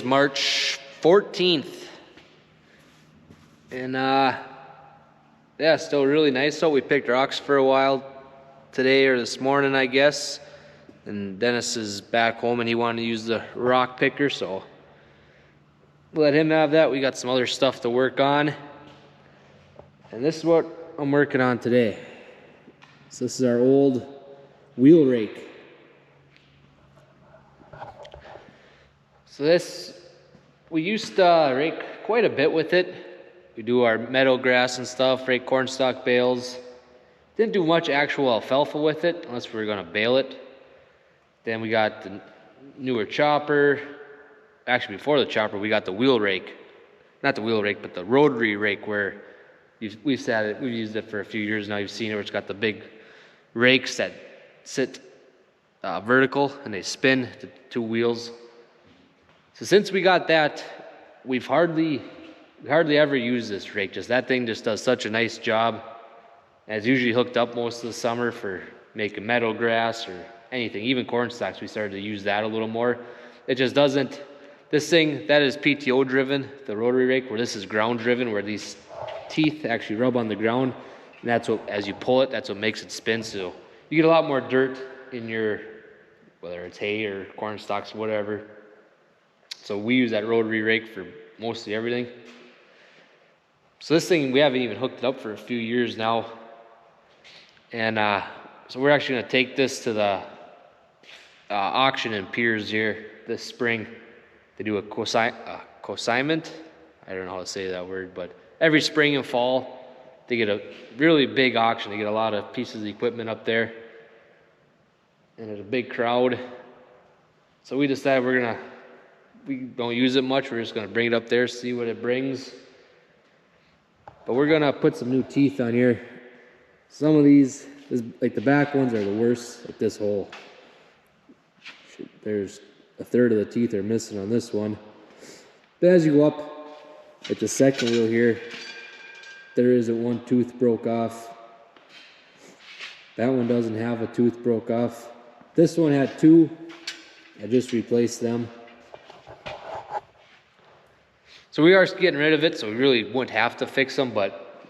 March 14th. And yeah, still really nice. So we picked rocks for a while today or this morning, I guess. And Dennis is back home and he wanted to use the rock picker, so let him have that. We got some other stuff to work on. And this is what I'm working on today. So this is our old wheel rake. So this, we used to rake quite a bit with it. We do our meadow grass and stuff, rake corn stalk bales. Didn't do much actual alfalfa with it, unless we were gonna bale it. Then we got the newer chopper. Actually, before the chopper, we got the wheel rake. Not the wheel rake, but the rotary rake, where we've used it for a few years now. You've seen it, where it's got the big rakes that sit vertical and they spin the two wheels. So since we got that, we hardly ever use this rake. Just that thing just does such a nice job. And it's usually hooked up most of the summer for making meadow grass or anything. Even corn stalks, we started to use that a little more. It just doesn't. This thing, that is PTO driven, the rotary rake, where this is ground driven, where these teeth actually rub on the ground. And that's what, as you pull it, that's what makes it spin. So you get a lot more dirt in your, whether it's hay or corn stalks, whatever. So we use that rotary rake for mostly everything. So this thing, we haven't even hooked it up for a few years now. And so we're actually going to take this to the auction in Piers here this spring. They do a consignment. I don't know how to say that word, but every spring and fall, they get a really big auction. They get a lot of pieces of equipment up there. And there's a big crowd. So we decided we don't use it much. We're just going to bring it up there, see what it brings. But we're going to put some new teeth on here. Some of these, like the back ones, are the worst. Like this hole. There's a third of the teeth are missing on this one. But as you go up at the second wheel here, there is one tooth broke off. That one doesn't have a tooth broke off. This one had two. I just replaced them. So we are getting rid of it, so we really wouldn't have to fix them, but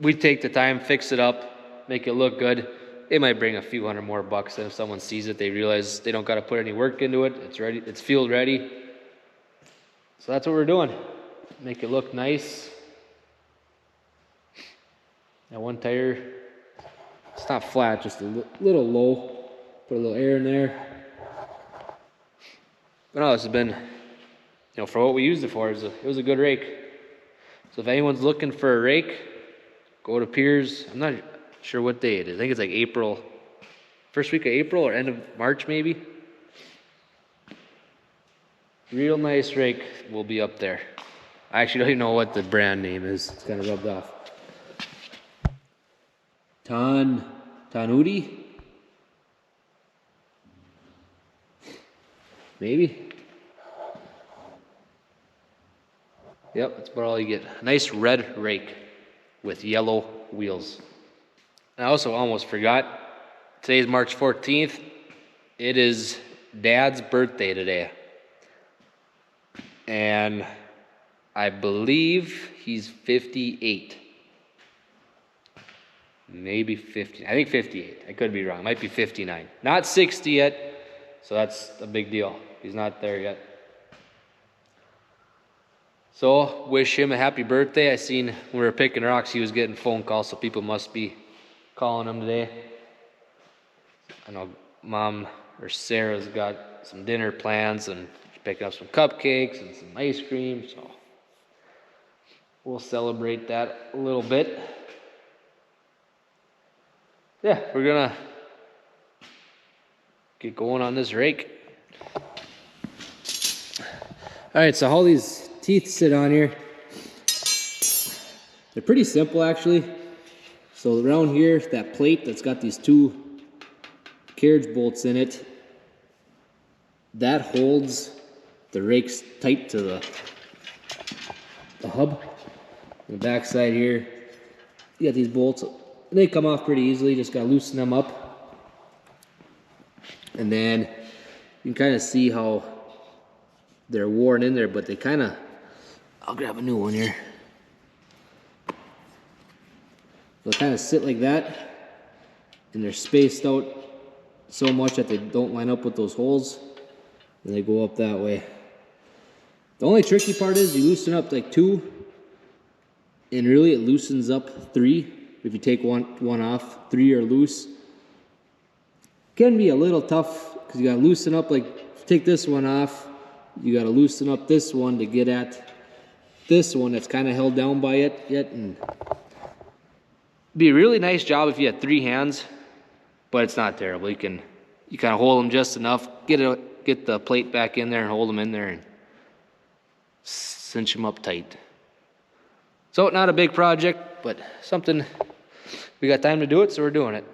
we take the time, fix it up, make it look good. It might bring a few $100 more, and if someone sees it, they realize they don't got to put any work into it. It's ready, it's field ready. So that's what we're doing. Make it look nice. That one tire, it's not flat, just a little low. Put a little air in there. But no, this has been, for what we used it for, it was a good rake. So if anyone's looking for a rake, go to Piers. I'm not sure what day it is. I think it's like April, first week of April or end of March maybe. Real nice rake will be up there. I actually don't even know what the brand name is. It's kind of rubbed off. Tanuti? Maybe. Yep, that's about all you get. A nice red rake with yellow wheels. I also almost forgot, today's March 14th. It is Dad's birthday today. And I believe he's 58. Maybe 50. I think 58. I could be wrong. Might be 59. Not 60 yet, so that's a big deal. He's not there yet. So, wish him a happy birthday. I seen when we were picking rocks, he was getting phone calls, so people must be calling him today. I know Mom or Sarah's got some dinner plans and she's picking up some cupcakes and some ice cream, so we'll celebrate that a little bit. Yeah, we're gonna get going on this rake. Alright, so how these teeth sit on here, they're pretty simple actually. So around here, that plate that's got these two carriage bolts in it, that holds the rakes tight to the hub. On the back side here, you got these bolts. They come off pretty easily, just gotta loosen them up. And then you can kind of see how they're worn in there, but they kind of, I'll grab a new one here. They'll kind of sit like that, and they're spaced out so much that they don't line up with those holes, and they go up that way. The only tricky part is you loosen up like 2, and really it loosens up 3. If you take one off, 3 are loose. Can be a little tough because you gotta loosen up, like take this one off, you gotta loosen up this one to get at this one that's kind of held down by it yet. And be a really nice job if you had 3 hands, but it's not terrible. You kind of hold them just enough, get the plate back in there and hold them in there and cinch them up tight. So not a big project, but something we got time to do it, so we're doing it.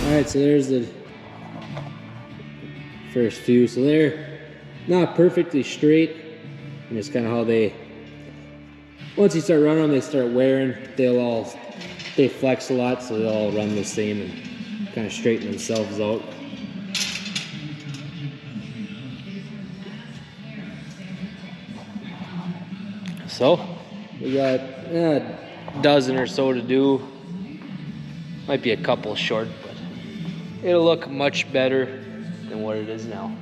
Alright, so there's the first few. So they're not perfectly straight, and it's kind of how they, once you start running them, they start wearing. They flex a lot, so they all run the same and kind of straighten themselves out. So we got a dozen or so to do. Might be a couple short, but it'll look much better than what it is now.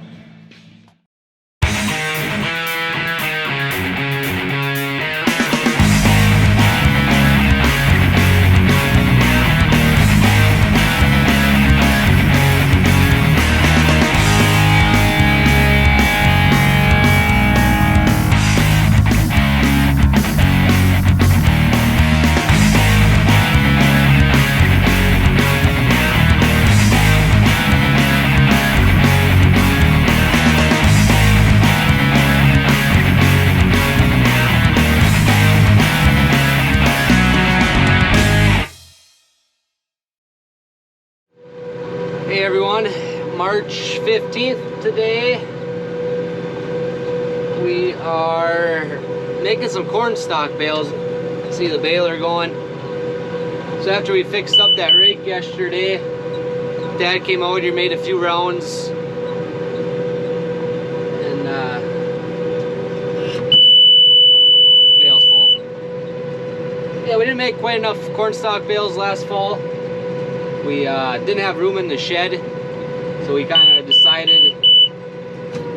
Hey everyone, March 15th today. We are making some corn stalk bales. See the baler going. So after we fixed up that rake yesterday, Dad came out here, made a few rounds, and bales full. Yeah, we didn't make quite enough corn stalk bales last fall. We didn't have room in the shed, so we kind of decided,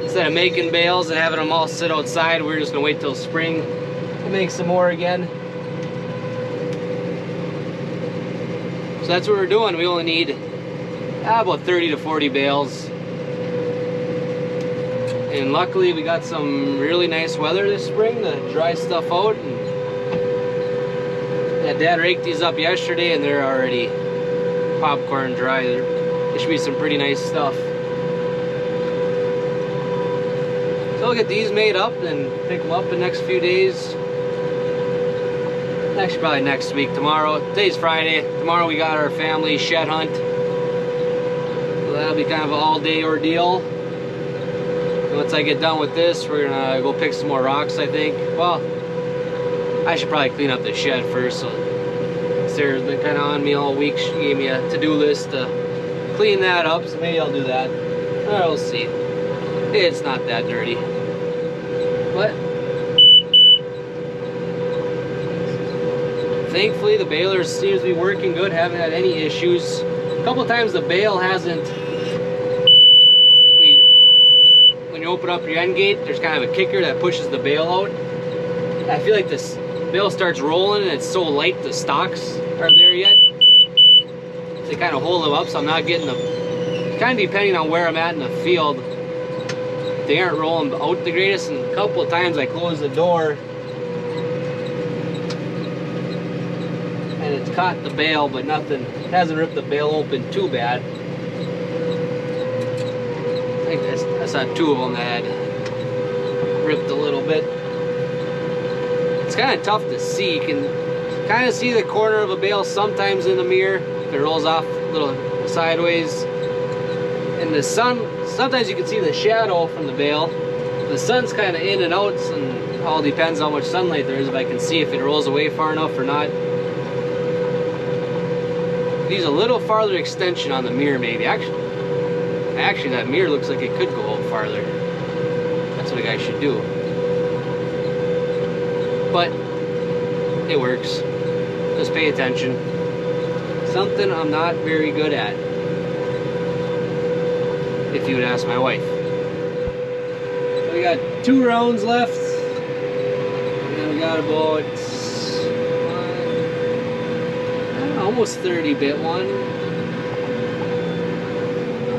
instead of making bales and having them all sit outside, we're just gonna wait till spring to make some more again. So that's what we're doing. We only need about 30 to 40 bales. And luckily we got some really nice weather this spring to dry stuff out. And yeah, Dad raked these up yesterday and they're already popcorn dry. There should be some pretty nice stuff. So I'll get these made up and pick them up in the next few days. Actually probably next week. Today's Friday. Tomorrow we got our family shed hunt. So that'll be kind of an all-day ordeal. And once I get done with this, we're gonna go pick some more rocks, I think. Well, I should probably clean up the shed first. So Sarah's been kind of on me all week. She gave me a to-do list to clean that up, so maybe I'll do that. We'll see. It's not that dirty. But Thankfully, the baler seems to be working good, haven't had any issues. A couple times the bale hasn't, when you open up your end gate, there's kind of a kicker that pushes the bale out. I feel like this bale starts rolling and it's so light the stalks are there yet. So they kind of hold them up, so I'm not getting them. Kind of depending on where I'm at in the field, they aren't rolling out the greatest. And a couple of times I close the door and it's caught the bale, but nothing, it hasn't ripped the bale open too bad. I think I saw two of them that had ripped a little bit. It's kind of tough to see. You can kind of see the corner of a bale sometimes in the mirror if it rolls off a little sideways. And the sun, sometimes you can see the shadow from the bale. The sun's kind of in and out, and it all depends how much sunlight there is, if I can see if it rolls away far enough or not. Needs a little farther extension on the mirror maybe. Actually that mirror looks like it could go out farther. That's what a guy should do. But it works. Just pay attention. Something I'm not very good at, if you would ask my wife. So we got 2 rounds left. And we got about almost 30 bit one.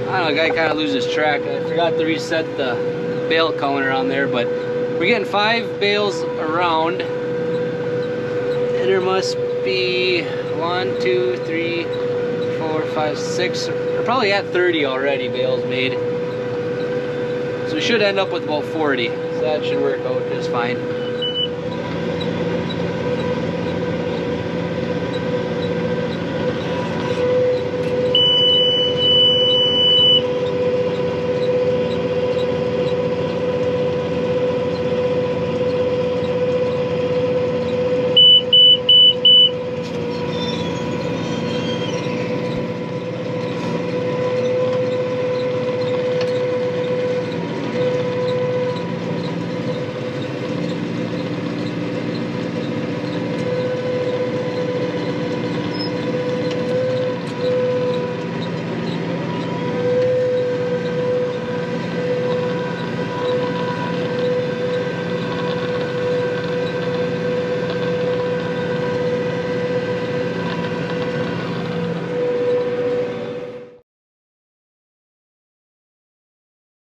I don't know, the guy kind of loses track. I forgot to reset the bale counter on there, but we're getting 5 bales around. And there must be 1, 2, 3, 4, 5, 6. We're probably at 30 already bales made. So we should end up with about 40. So that should work out just fine.